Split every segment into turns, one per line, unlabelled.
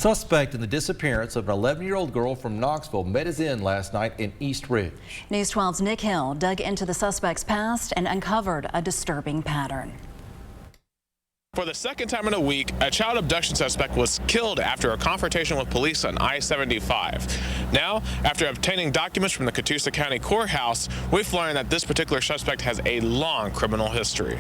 Suspect in the disappearance of an 11-year-old girl from Knoxville met his end last night in East Ridge.
News 12's Nick Hill dug into the suspect's past and uncovered a disturbing pattern.
For the second time in a week, a child abduction suspect was killed after a confrontation with police on I-75. Now, after obtaining documents from the Knox County courthouse, we've learned that this particular suspect has a long criminal history.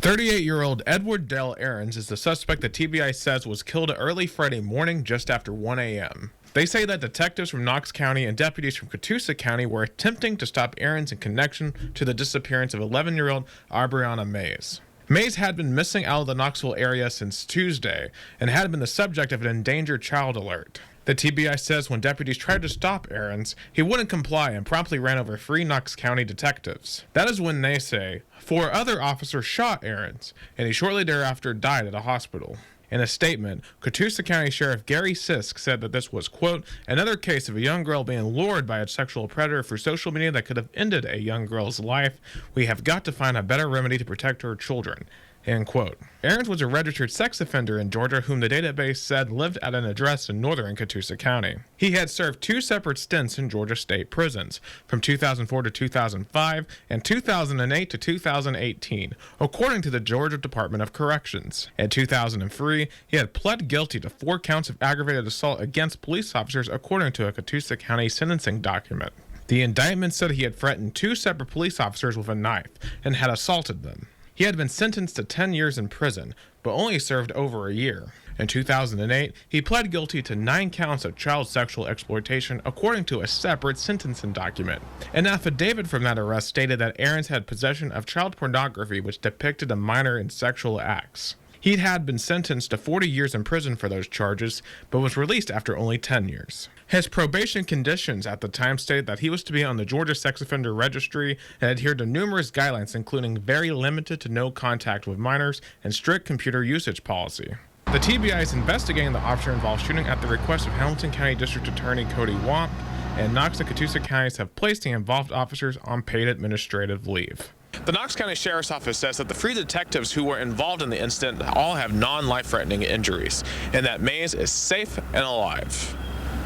38-year-old Edward Dale Aarons is the suspect that TBI says was killed early Friday morning just after 1 a.m. They say that detectives from Knox County and deputies from Knox County were attempting to stop Aarons in connection to the disappearance of 11-year-old Aubriana Mays. Mays had been missing out of the Knoxville area since Tuesday and had been the subject of an endangered child alert. The TBI says when deputies tried to stop Aarons, he wouldn't comply and promptly ran over 3 Knox County detectives. That is when they say 4 other officers shot Aarons, and he shortly thereafter died at a hospital. In a statement, Knox County Sheriff Gary Sisk said that this was, quote, another case of a young girl being lured by a sexual predator through social media that could have ended a young girl's life. We have got to find a better remedy to protect our children. End quote. Aarons was a registered sex offender in Georgia whom the database said lived at an address in northern Knox County. He had served 2 separate stints in Georgia state prisons, from 2004 to 2005 and 2008 to 2018, according to the Georgia Department of Corrections. In 2003, he had pled guilty to 4 counts of aggravated assault against police officers, according to a Knox County sentencing document. The indictment said he had threatened 2 separate police officers with a knife and had assaulted them. He had been sentenced to 10 years in prison, but only served over a year. In 2008, he pled guilty to 9 counts of child sexual exploitation, according to a separate sentencing document. An affidavit from that arrest stated that Aarons had possession of child pornography which depicted a minor in sexual acts. He had been sentenced to 40 years in prison for those charges, but was released after only 10 years. His probation conditions at the time stated that he was to be on the Georgia Sex Offender Registry and adhered to numerous guidelines, including very limited to no contact with minors and strict computer usage policy. The TBI is investigating the officer involved shooting at the request of Hamilton County District Attorney Cody Wamp, and Knox and Knox counties have placed the involved officers on paid administrative leave. The Knox County Sheriff's Office says that the 3 detectives who were involved in the incident all have non-life-threatening injuries, and that Mays is safe and alive.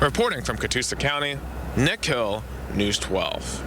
Reporting from Knox County, Nick Hill, News 12.